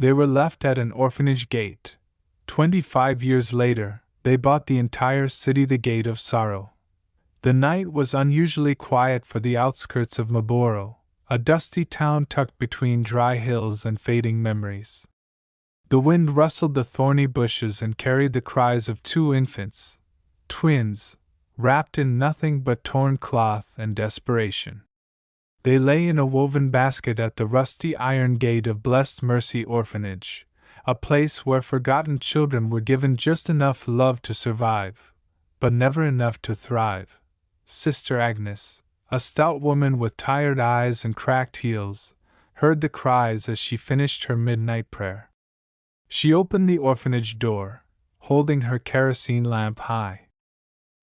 They were left at an orphanage gate. 25 years later, they bought the entire city, the Gate of Sorrow. The night was unusually quiet for the outskirts of Marlborough, a dusty town tucked between dry hills and fading memories. The wind rustled the thorny bushes and carried the cries of two infants, twins, wrapped in nothing but torn cloth and desperation. They lay in a woven basket at the rusty iron gate of Blessed Mercy Orphanage, a place where forgotten children were given just enough love to survive, but never enough to thrive. Sister Agnes, a stout woman with tired eyes and cracked heels, heard the cries as she finished her midnight prayer. She opened the orphanage door, holding her kerosene lamp high.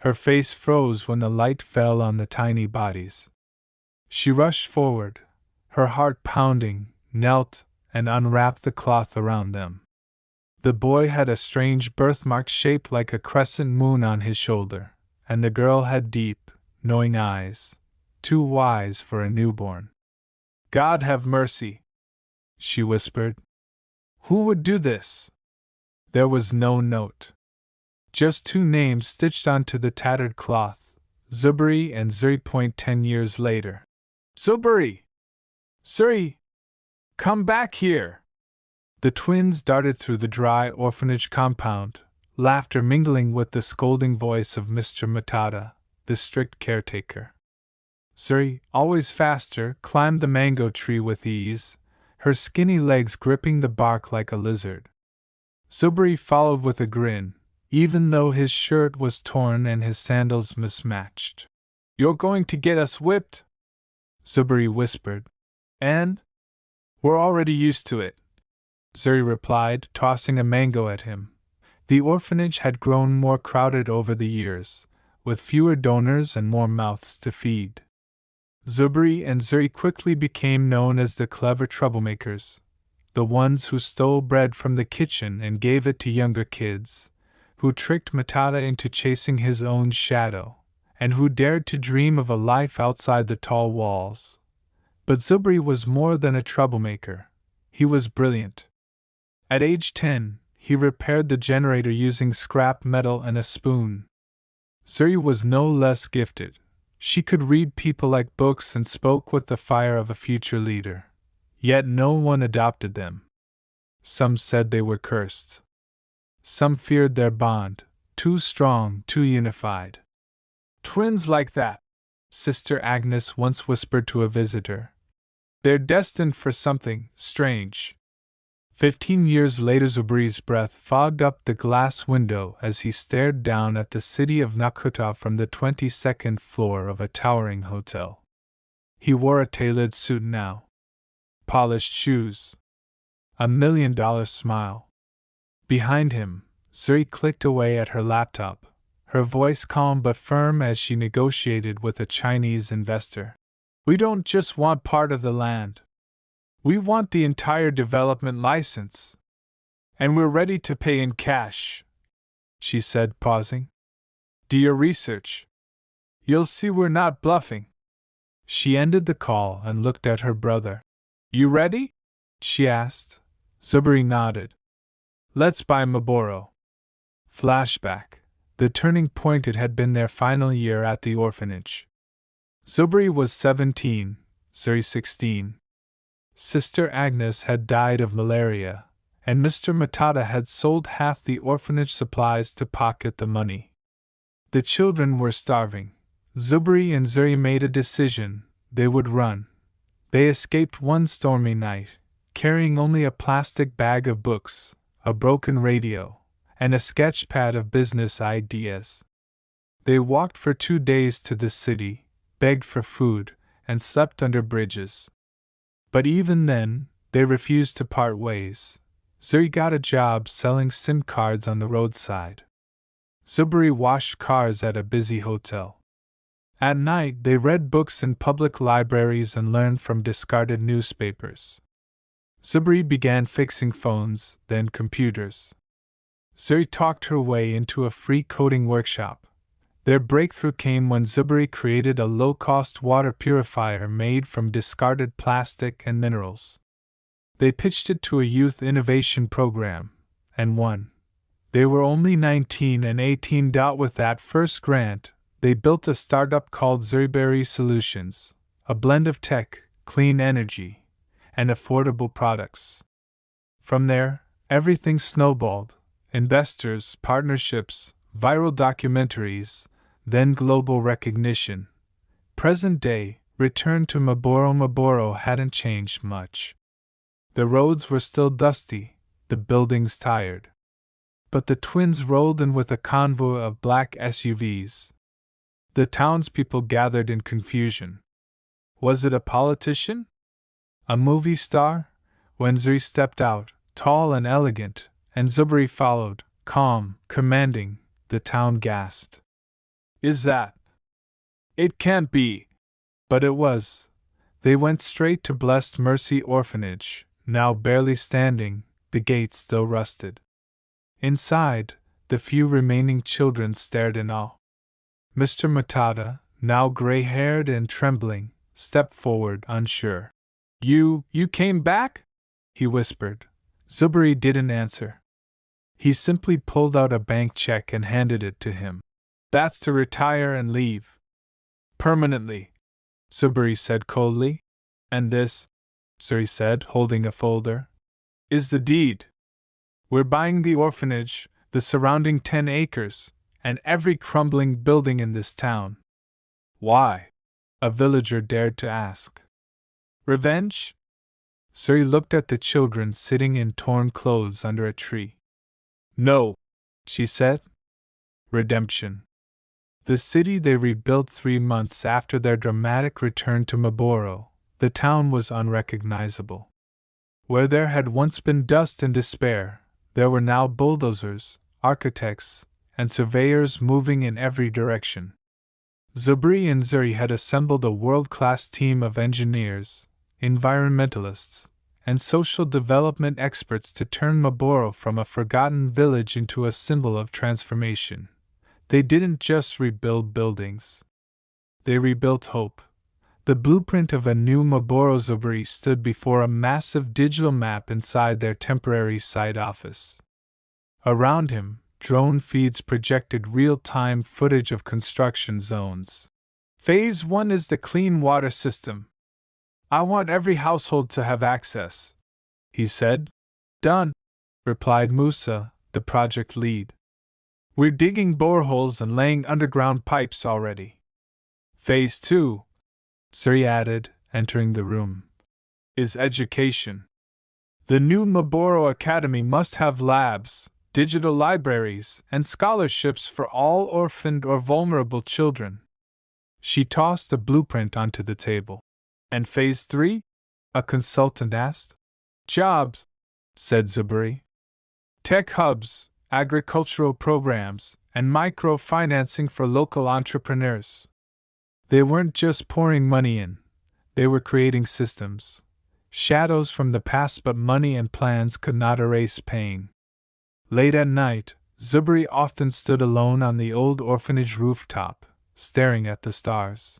Her face froze when the light fell on the tiny bodies. She rushed forward, her heart pounding, knelt, and unwrapped the cloth around them. The boy had a strange birthmark shaped like a crescent moon on his shoulder, and the girl had deep, knowing eyes, too wise for a newborn. "God have mercy," she whispered. "Who would do this?" There was no note. Just two names stitched onto the tattered cloth, Zuberi and Zuri. 10 years later. "Zuberi! Zuri! Come back here!" The twins darted through the dry orphanage compound, laughter mingling with the scolding voice of Mr. Matata, the strict caretaker. Zuri, always faster, climbed the mango tree with ease, her skinny legs gripping the bark like a lizard. Zuberi followed with a grin, even though his shirt was torn and his sandals mismatched. "You're going to get us whipped?" Zuberi whispered. "And? We're already used to it," Zuri replied, tossing a mango at him. The orphanage had grown more crowded over the years, with fewer donors and more mouths to feed. Zuberi and Zuri quickly became known as the clever troublemakers, the ones who stole bread from the kitchen and gave it to younger kids, who tricked Matata into chasing his own shadow, and who dared to dream of a life outside the tall walls. But Zuberi was more than a troublemaker. He was brilliant. At age 10, he repaired the generator using scrap metal and a spoon. Zuri was no less gifted. She could read people like books and spoke with the fire of a future leader. Yet no one adopted them. Some said they were cursed. Some feared their bond, too strong, too unified. "Twins like that," Sister Agnes once whispered to a visitor. "They're destined for something strange." 15 years later, Zuberi's breath fogged up the glass window as he stared down at the city of Nakuta from the 22nd floor of a towering hotel. He wore a tailored suit now. Polished shoes. $1 million smile. Behind him, Zuri clicked away at her laptop, her voice calm but firm as she negotiated with a Chinese investor. "We don't just want part of the land. We want the entire development license. And we're ready to pay in cash," she said, pausing. "Do your research. You'll see we're not bluffing." She ended the call and looked at her brother. "You ready?" she asked. Zuberi nodded. "Let's buy Marlborough." Flashback. The turning point. It had been their final year at the orphanage. Zuberi was 17, Zuri 16. Sister Agnes had died of malaria, and Mr. Matata had sold half the orphanage supplies to pocket the money. The children were starving. Zuberi and Zuri made a decision: they would run. They escaped one stormy night, carrying only a plastic bag of books, a broken radio, and a sketch pad of business ideas. They walked for 2 days to the city, begged for food, and slept under bridges. But even then, they refused to part ways. Zuri got a job selling SIM cards on the roadside. Zuberi washed cars at a busy hotel. At night, they read books in public libraries and learned from discarded newspapers. Zuberi began fixing phones, then computers. Zuri talked her way into a free coding workshop. Their breakthrough came when Zuberi created a low-cost water purifier made from discarded plastic and minerals. They pitched it to a youth innovation program, and won. They were only 19 and 18. With that first grant, they built a startup called Zuriberry Solutions, a blend of tech, clean energy, and affordable products. From there, everything snowballed: investors, partnerships, viral documentaries, then global recognition. Present day, return to Marlboro. Marlboro hadn't changed much. The roads were still dusty, the buildings tired. But the twins rolled in with a convoy of black SUVs. The townspeople gathered in confusion. Was it a politician? A movie star? When Zuri stepped out, tall and elegant, and Zubri followed, calm, commanding, the town gasped. Is that? It can't be! But it was. They went straight to Blessed Mercy Orphanage, now barely standing, the gates still rusted. Inside, the few remaining children stared in awe. Mr. Matata, now gray-haired and trembling, stepped forward, unsure. You came back? He whispered. Zubri didn't answer. He simply pulled out a bank check and handed it to him. That's to retire and leave. Permanently, Zubri said coldly. And this, Zuri said, holding a folder, is the deed. We're buying the orphanage, the surrounding 10 acres, and every crumbling building in this town. Why? A villager dared to ask. Revenge? Zuri looked at the children sitting in torn clothes under a tree. No, she said. Redemption. The city they rebuilt 3 months after their dramatic return to Marlboro, the town was unrecognizable. Where there had once been dust and despair, there were now bulldozers, architects, and surveyors moving in every direction. Zubri and Zuri had assembled a world-class team of engineers, environmentalists, and social development experts to turn Marlboro from a forgotten village into a symbol of transformation. They didn't just rebuild buildings. They rebuilt hope. The blueprint of a new Marlboro. Zubri stood before a massive digital map inside their temporary site office. Around him, drone feeds projected real-time footage of construction zones. Phase 1 is the clean water system. I want every household to have access, he said. Done, replied Musa, the project lead. We're digging boreholes and laying underground pipes already. Phase 2, Zuri added, entering the room, is education. The new Marlboro Academy must have labs, digital libraries, and scholarships for all orphaned or vulnerable children. She tossed a blueprint onto the table. And Phase 3? A consultant asked. Jobs, said Zubri. Tech hubs, agricultural programs, and microfinancing for local entrepreneurs. They weren't just pouring money in, they were creating systems. Shadows from the past, but money and plans could not erase pain. Late at night, Zubri often stood alone on the old orphanage rooftop, staring at the stars.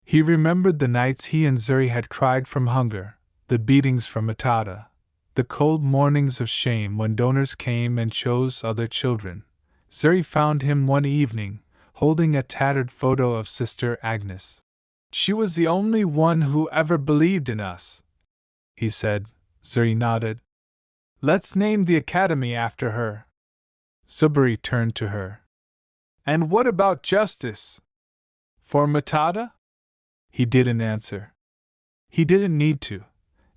He remembered the nights he and Zuri had cried from hunger, the beatings from Matata, the cold mornings of shame when donors came and chose other children. Zuri found him one evening, holding a tattered photo of Sister Agnes. She was the only one who ever believed in us, he said. Zuri nodded. Let's name the academy after her. Zubri turned to her. And what about justice? For Matata? He didn't answer. He didn't need to.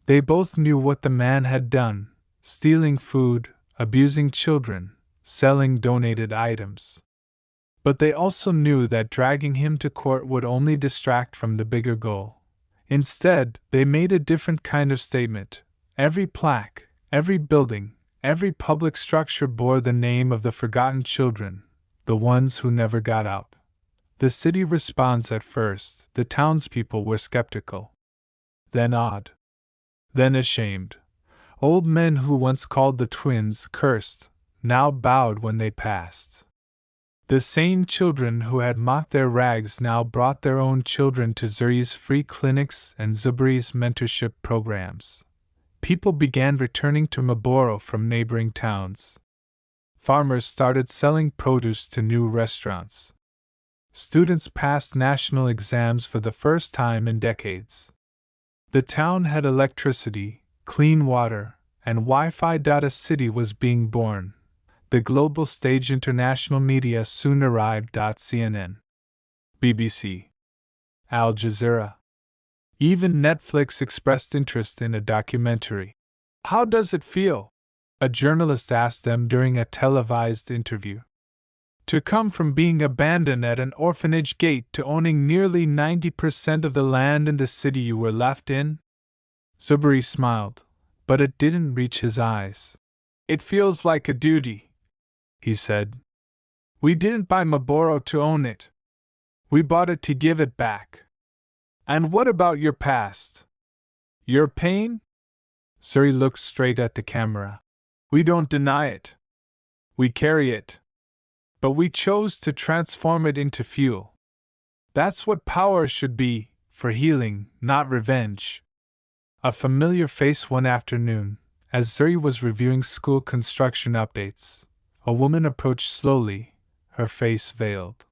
They both knew what the man had done, stealing food, abusing children, selling donated items. But they also knew that dragging him to court would only distract from the bigger goal. Instead, they made a different kind of statement. Every plaque, every building, every public structure bore the name of the forgotten children, the ones who never got out. The city responds at first. The townspeople were skeptical. Then awed. Then ashamed. Old men who once called the twins cursed, now bowed when they passed. The same children who had mocked their rags now brought their own children to Zuri's free clinics and Zubri's mentorship programs. people began returning to Marlborough from neighboring towns. Farmers started selling produce to new restaurants. Students passed national exams for the first time in decades. The town had electricity, clean water, and Wi-Fi. A city was being born. The global stage. International media soon arrived. CNN, BBC, Al Jazeera. Even Netflix expressed interest in a documentary. "How does it feel?" a journalist asked them during a televised interview. "To come from being abandoned at an orphanage gate to owning nearly 90% of the land in the city you were left in?" Zuberi smiled, but it didn't reach his eyes. "It feels like a duty," he said. "We didn't buy Marlborough to own it. We bought it to give it back." "And what about your past? Your pain?" Zuri looked straight at the camera. "We don't deny it. We carry it. But we chose to transform it into fuel. That's what power should be, for healing, not revenge." A familiar face one afternoon, as Zuri was reviewing school construction updates, a woman approached slowly, her face veiled.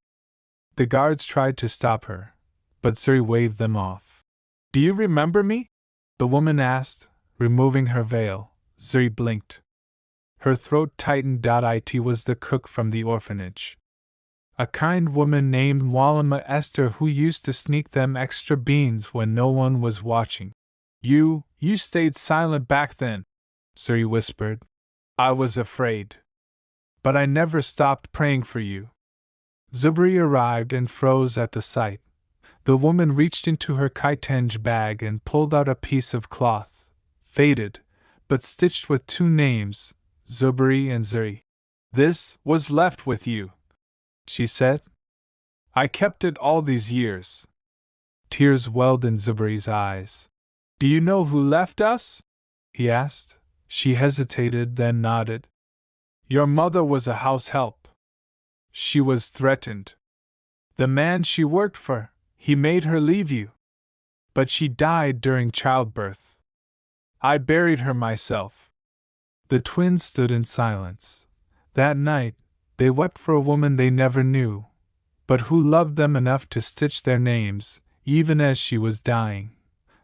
The guards tried to stop her, but Zuri waved them off. "Do you remember me?" the woman asked, removing her veil. Zuri blinked. Her throat tightened. It was the cook from the orphanage. A kind woman named Walima Esther who used to sneak them extra beans when no one was watching. You stayed silent back then," Zuri whispered. "I was afraid. But I never stopped praying for you." Zuberi arrived and froze at the sight. The woman reached into her kitenge bag and pulled out a piece of cloth, faded, but stitched with two names, Zuberi and Zuri. "This was left with you," she said. "I kept it all these years." Tears welled in Zuberi's eyes. "Do you know who left us?" he asked. She hesitated, then nodded. "Your mother was a house help. She was threatened. The man she worked for, he made her leave you. But she died during childbirth. I buried her myself." The twins stood in silence. That night, they wept for a woman they never knew, but who loved them enough to stitch their names, even as she was dying.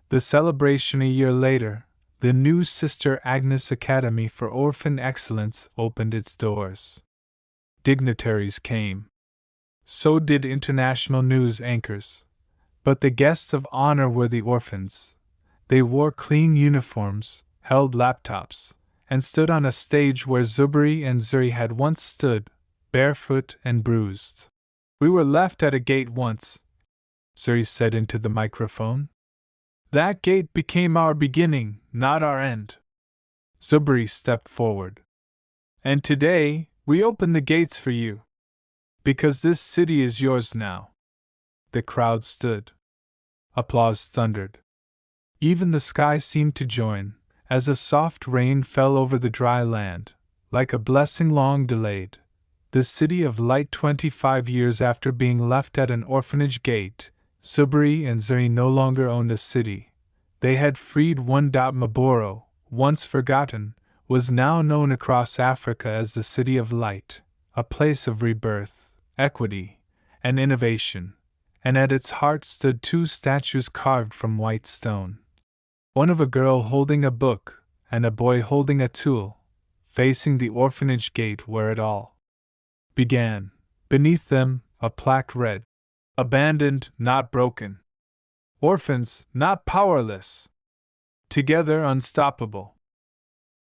The celebration a year later, the new Sister Agnes Academy for Orphan Excellence opened its doors. Dignitaries came. So did international news anchors. But the guests of honor were the orphans. They wore clean uniforms, held laptops, and stood on a stage where Zuberi and Zuri had once stood, barefoot and bruised. "We were left at a gate once," Zuri said into the microphone. "That gate became our beginning, not our end." Zuberi stepped forward. "And today, we open the gates for you. Because this city is yours now." The crowd stood. Applause thundered. Even the sky seemed to join, as a soft rain fell over the dry land, like a blessing long delayed. The city of light 25 years after being left at an orphanage gate, Zuberi and Zuri no longer owned a city. They had freed one. Marlborough, once forgotten, was now known across Africa as the City of Light, a place of rebirth, equity, and innovation, and at its heart stood two statues carved from white stone. One of a girl holding a book, and a boy holding a tool, facing the orphanage gate where it all began. Beneath them, a plaque read, "Abandoned, not broken. Orphans, not powerless. Together unstoppable."